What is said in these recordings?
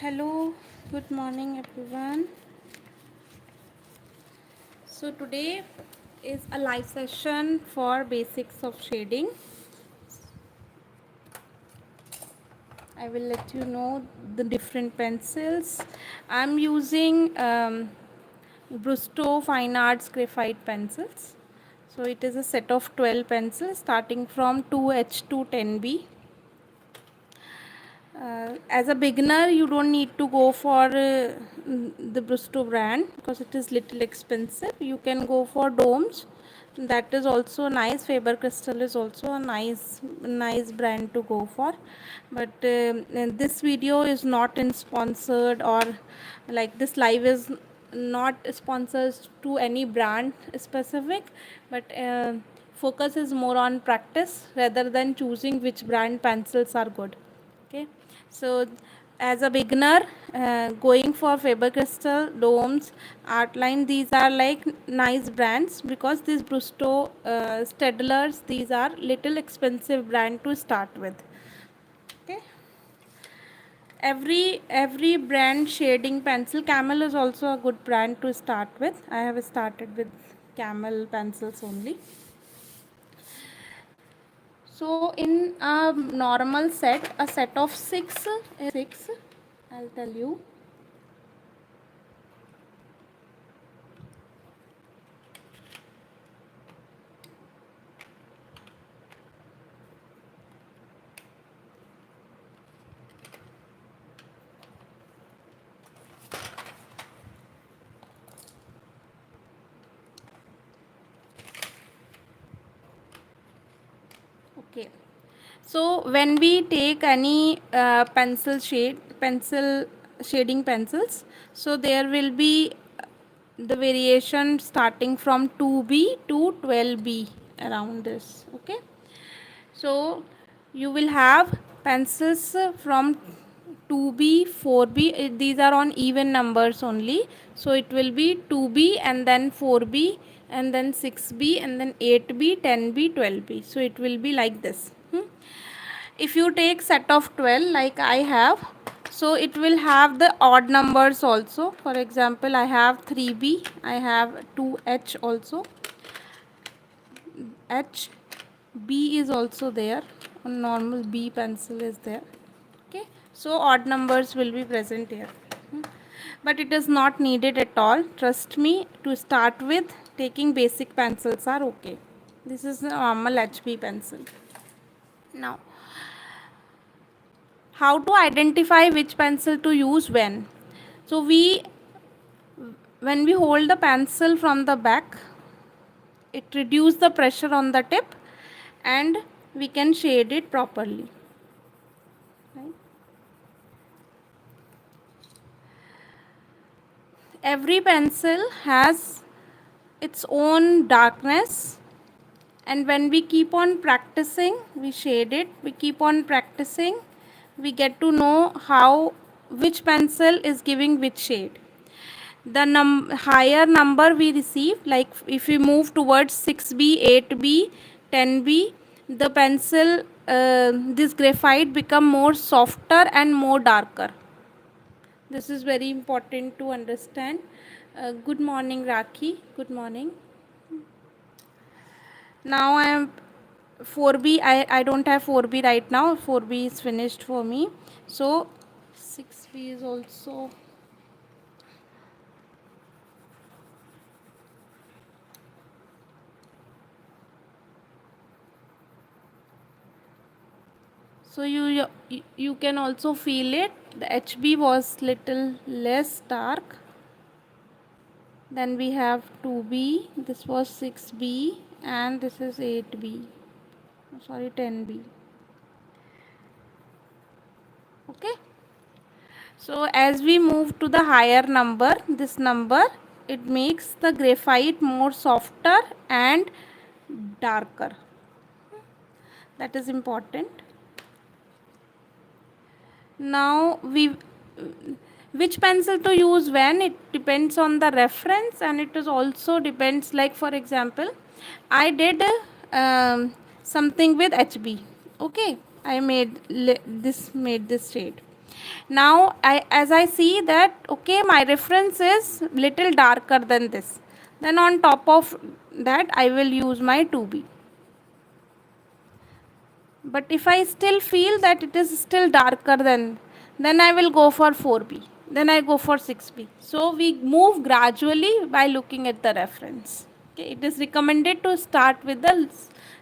Hello, good morning everyone. So today is a live session for basics of shading. I will let you know the different pencils. I'm using Brusto Fine Arts Graphite pencils. So it is a set of 12 pencils starting from 2H to 10B. As a beginner, you don't need to go for the Brusto brand because it is little expensive. You can go for domes. That is also nice. Faber Crystal is also a nice brand to go for. But and this video is not in sponsored, or like this live is not sponsored to any brand specific, but focus is more on practice rather than choosing which brand pencils are good. Okay, so as a beginner, going for Faber Crystal, Domes, Artline, these are like nice brands because these Brusto, Stedlers, these are little expensive brand to start with. Okay, every brand shading pencil. Camel is also a good brand to start with. I have started with Camel pencils only. So in a normal set, a set of six, I'll tell you. Okay, so when we take any pencil shading pencils, so there will be the variation starting from 2B to 12B around this. Okay, so you will have pencils from 2B, 4B. These are on even numbers only. So it will be 2B and then 4B and then 6B and then 8B, 10B, 12B. So it will be like this. If you take set of 12 like I have, so it will have the odd numbers also. For example, I have 3B, I have 2H also. H, B is also there. A normal B pencil is there. Okay, so odd numbers will be present here. But it is not needed at all. Trust me, to start with, taking basic pencils are okay. This is a normal HB pencil. Now, how to identify which pencil to use when? So when we hold the pencil from the back, it reduces the pressure on the tip and we can shade it properly. Right? Every pencil has its own darkness, and when we keep on practicing, we shade it, we keep on practicing, we get to know how which pencil is giving which shade. The higher number we receive, like if we move towards 6B, 8B, 10B, the pencil, this graphite become more softer and more darker. This is very important to understand. Good morning, Rakhi. Good morning. Now I am 4B. I don't have 4B right now. 4B is finished for me. So 6B is also. So you can also feel it. The HB was little less dark. Then we have 2B. This was 6B and this is 8B. Sorry, 10B. Okay. So as we move to the higher number, this number, it makes the graphite more softer and darker. That is important. Now which pencil to use when, it depends on the reference, and it is also depends, like for example, I did something with HB. Okay, I made this shade. Now as I see that, okay, my reference is little darker than this, then on top of that I will use my 2b. But if I still feel that it is still darker than, then I will go for 4b, then I go for 6b. So we move gradually by looking at the reference. Okay, it is recommended to start with the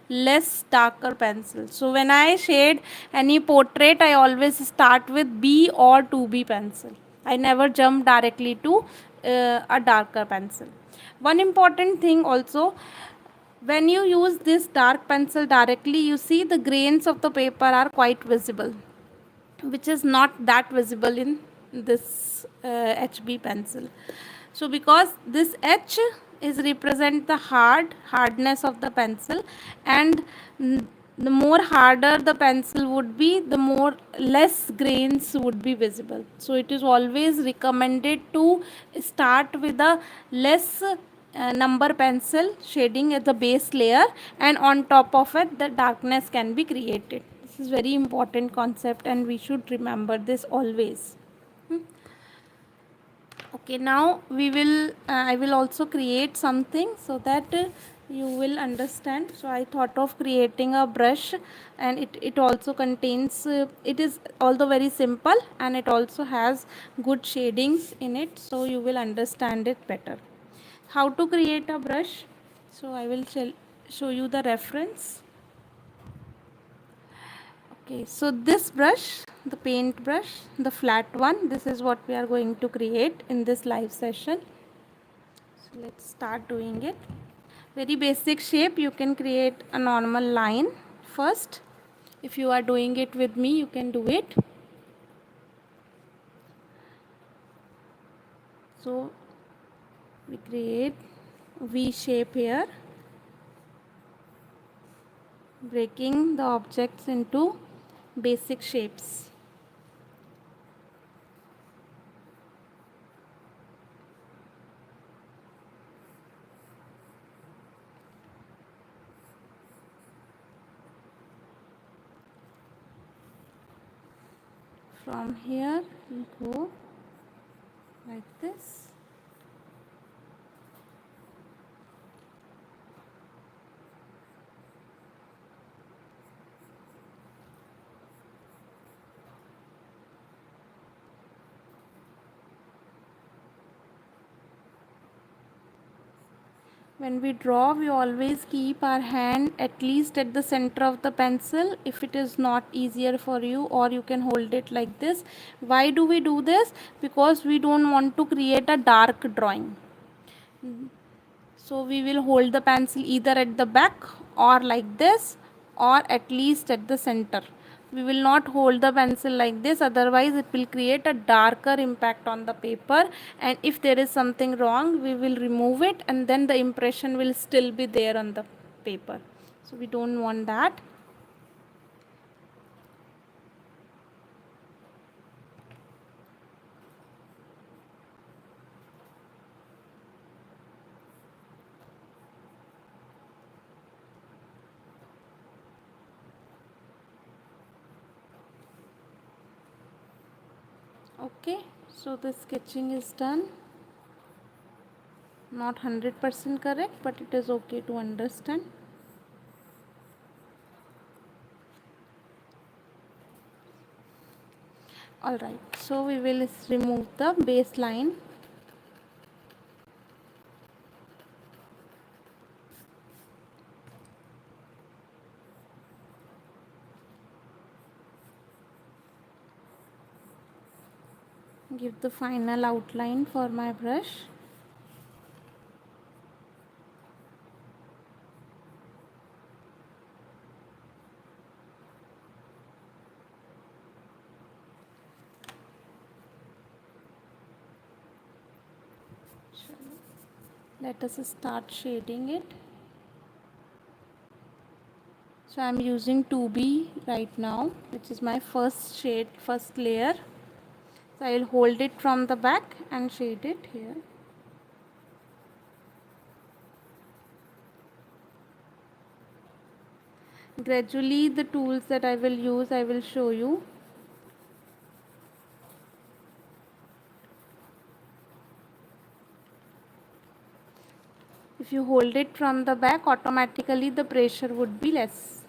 less darker pencil. So when I shade any portrait, I always start with B or 2b pencil. I never jump directly to a darker pencil. One important thing also, when you use this dark pencil directly, you see the grains of the paper are quite visible, which is not that visible in this HB pencil. So because this H is represent the hardness of the pencil, and the more harder the pencil would be, the more less grains would be visible. So it is always recommended to start with a less number pencil shading at the base layer, and on top of it the darkness can be created. This is very important concept and we should remember this always. Okay, now we will I will also create something so that you will understand. So I thought of creating a brush, and it also contains it is although very simple, and it also has good shadings in it, so you will understand it better. How to create a brush? So I will show you the reference. Okay, so this brush, the paint brush, the flat one, this is what we are going to create in this live session. So let's start doing it. Very basic shape. You can create a normal line first. If you are doing it with me, you can do it. So we create V shape here, breaking the objects into basic shapes. From here we go like this. When we draw, we always keep our hand at least at the center of the pencil if it is not easier for you, or you can hold it like this. Why do we do this? Because we don't want to create a dark drawing. So we will hold the pencil either at the back or like this, or at least at the center. We will not hold the pencil like this, otherwise it will create a darker impact on the paper, and if there is something wrong, we will remove it and then the impression will still be there on the paper. So we don't want that. Okay, so the sketching is done. Not 100% correct, but it is okay to understand. Alright, so we will remove the baseline. Give the final outline for my brush. Let us start shading it. So I am using 2B right now, which is my first shade, first layer. So I will hold it from the back and shade it here. Gradually the tools that I will use, I will show you. If you hold it from the back, automatically the pressure would be less.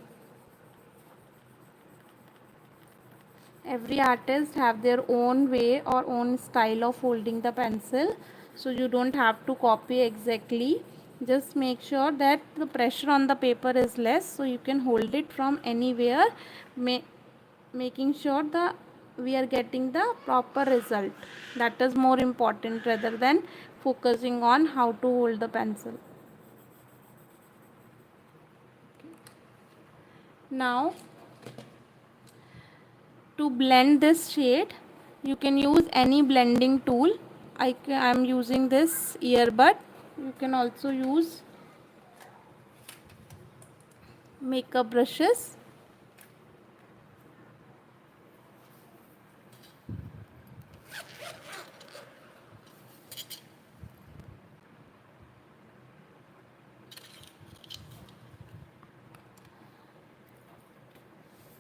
Every artist have their own way or own style of holding the pencil, so you don't have to copy exactly. Just make sure that the pressure on the paper is less, so you can hold it from anywhere, making sure that we are getting the proper result. That is more important rather than focusing on how to hold the pencil. Now to blend this shade, you can use any blending tool. I am using this earbud. You can also use makeup brushes.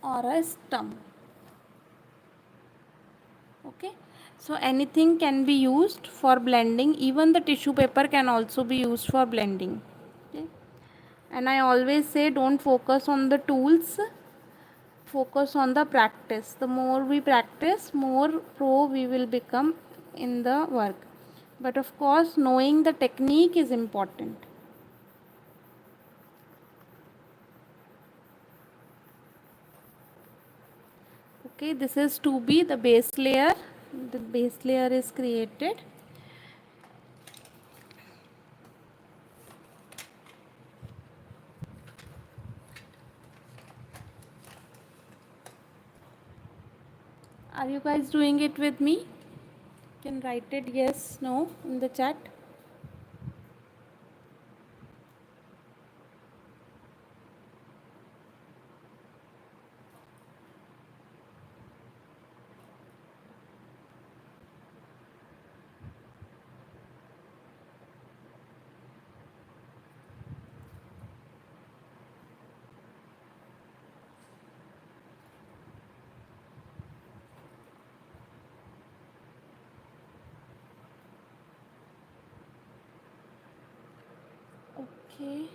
Or a stump. Okay, so anything can be used for blending. Even the tissue paper can also be used for blending. Okay, and I always say don't focus on the tools, focus on the practice. The more we practice, more pro we will become in the work. But of course, knowing the technique is important. Okay, this is to be the base layer. The base layer is created. Are you guys doing it with me? You can write it yes, no in the chat. Okay,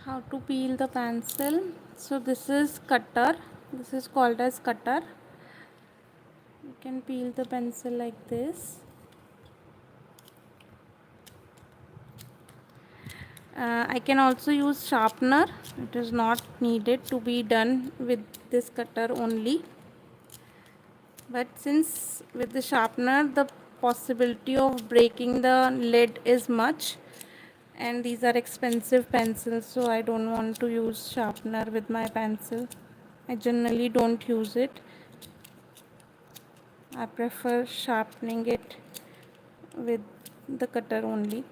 how to peel the pencil. So this is cutter. This is called as cutter. You can peel the pencil like this. I can also use sharpener. It is not needed to be done with this cutter only. But since with the sharpener the possibility of breaking the lead is much, and these are expensive pencils, so I don't want to use sharpener with my pencil. I generally don't use it. I prefer sharpening it with the cutter only.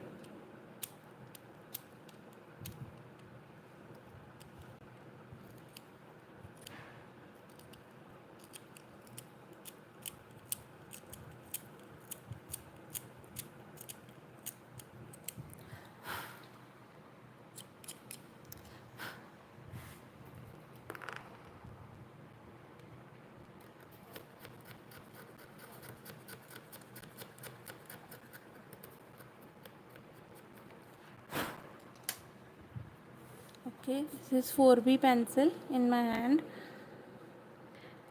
Okay, this is 4B pencil in my hand,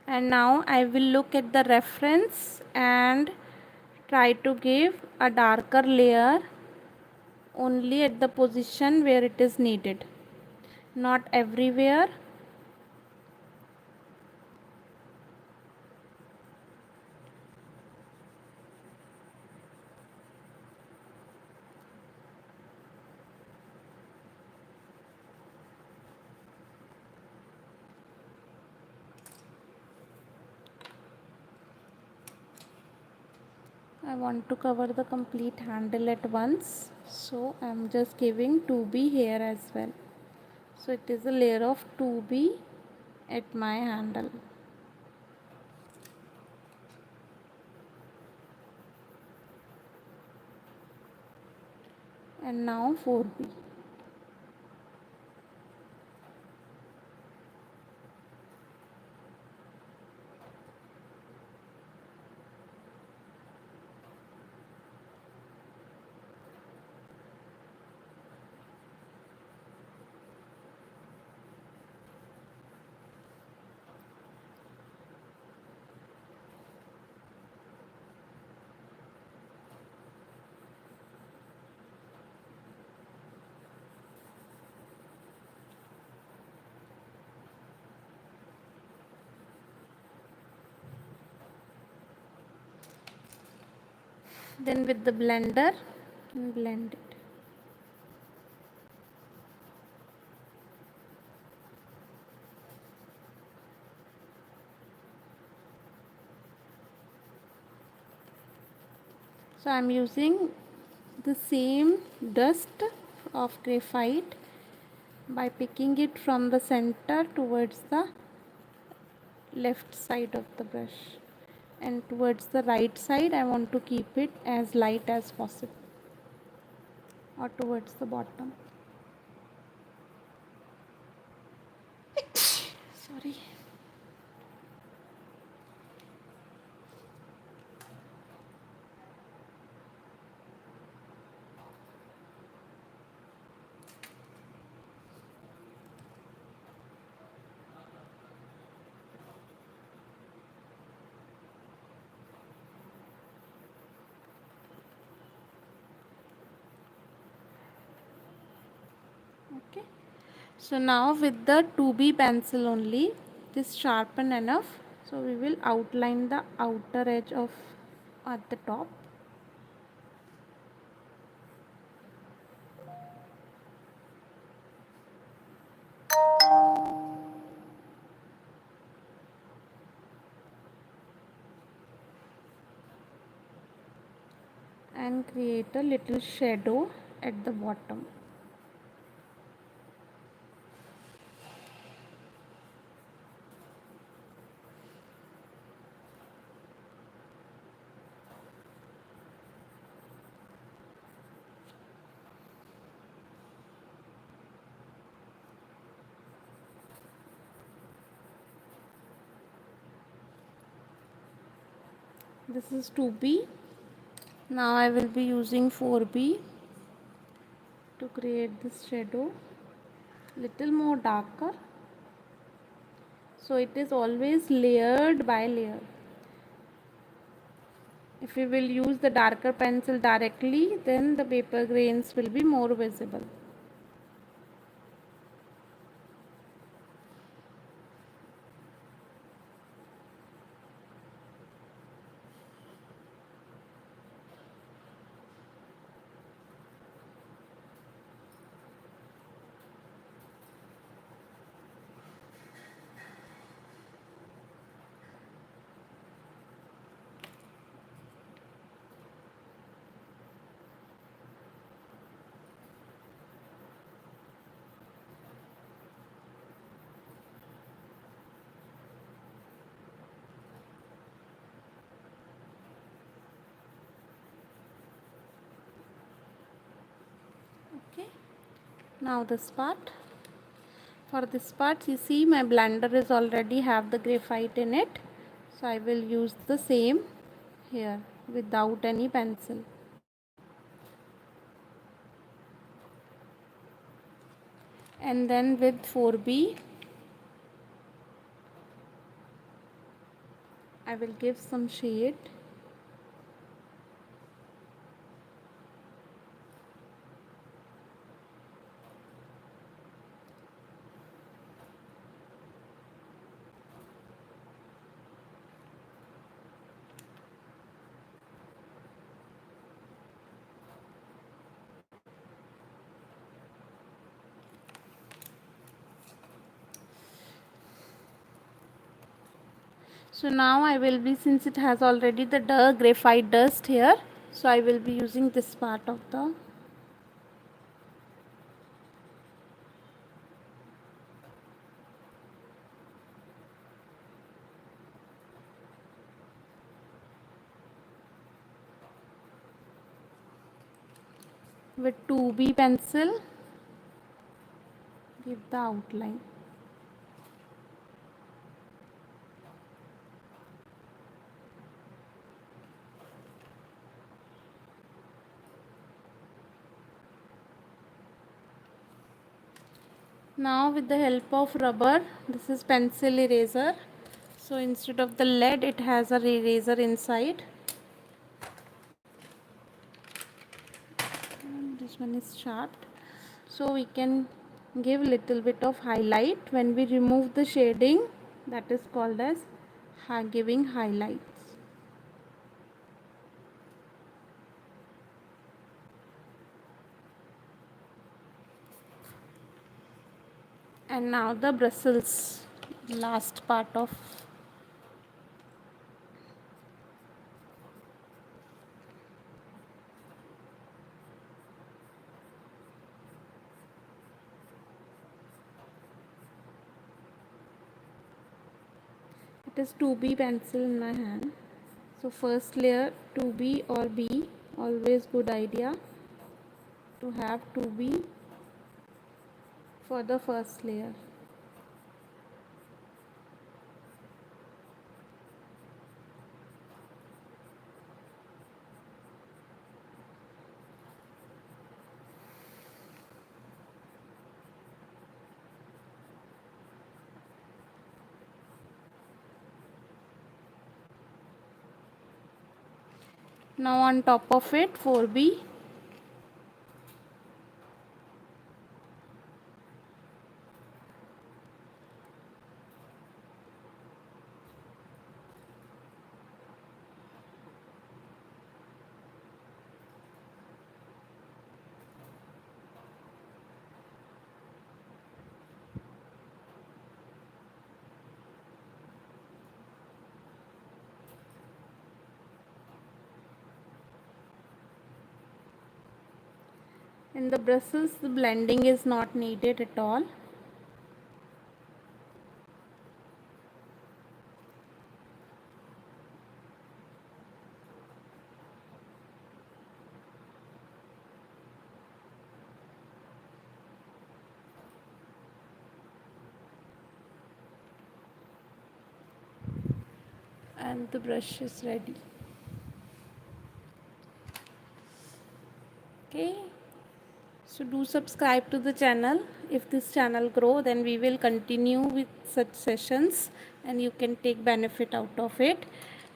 and now I will look at the reference and try to give a darker layer only at the position where it is needed, not everywhere. I want to cover the complete handle at once, so I am just giving 2B here as well. So it is a layer of 2B at my handle. And now 4B. Then with the blender, blend it. So I'm using the same dust of graphite by picking it from the center towards the left side of the brush, and towards the right side I want to keep it as light as possible, or towards the bottom. Sorry. Okay, so now with the 2B pencil only, this sharpen enough, so we will outline the outer edge of at the top. And create a little shadow at the bottom. This is 2B. Now I will be using 4B to create this shadow little more darker. So it is always layered by layer. If we will use the darker pencil directly, then the paper grains will be more visible. Okay, now this part. For this part, you see my blender is already have the graphite in it, so I will use the same here without any pencil. And then with 4B, I will give some shade. So now I will be, since it has already the graphite dust here, so I will be using this part of the with 2B pencil, give the outline. Now with the help of rubber, this is pencil eraser. So instead of the lead, it has a eraser inside. And this one is sharp. So we can give little bit of highlight when we remove the shading. That is called as giving highlights. And now the bristles, last part of. It is 2B pencil in my hand. So first layer 2B or B, always good idea to have 2B for the first layer. Now on top of it 4B. In the bristles, the blending is not needed at all. And the brush is ready. Okay, so do subscribe to the channel. If this channel grow, then we will continue with such sessions and you can take benefit out of it.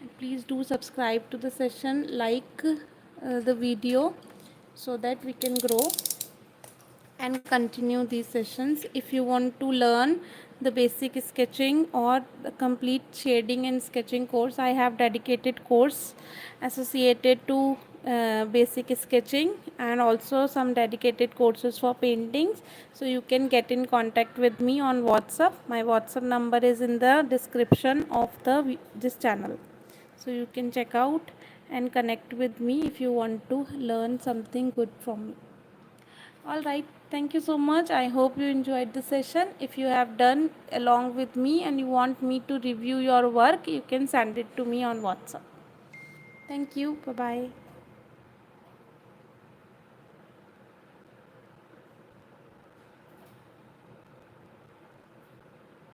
And please do subscribe to the session, like the video, so that we can grow and continue these sessions. If you want to learn the basic sketching or the complete shading and sketching course, I have dedicated course associated to basic sketching and also some dedicated courses for paintings. So you can get in contact with me on WhatsApp. My WhatsApp number is in the description of this channel, so you can check out and connect with me if you want to learn something good from me. All right, thank you so much. I hope you enjoyed the session. If you have done along with me and you want me to review your work, you can send it to me on WhatsApp. Thank you. Bye bye.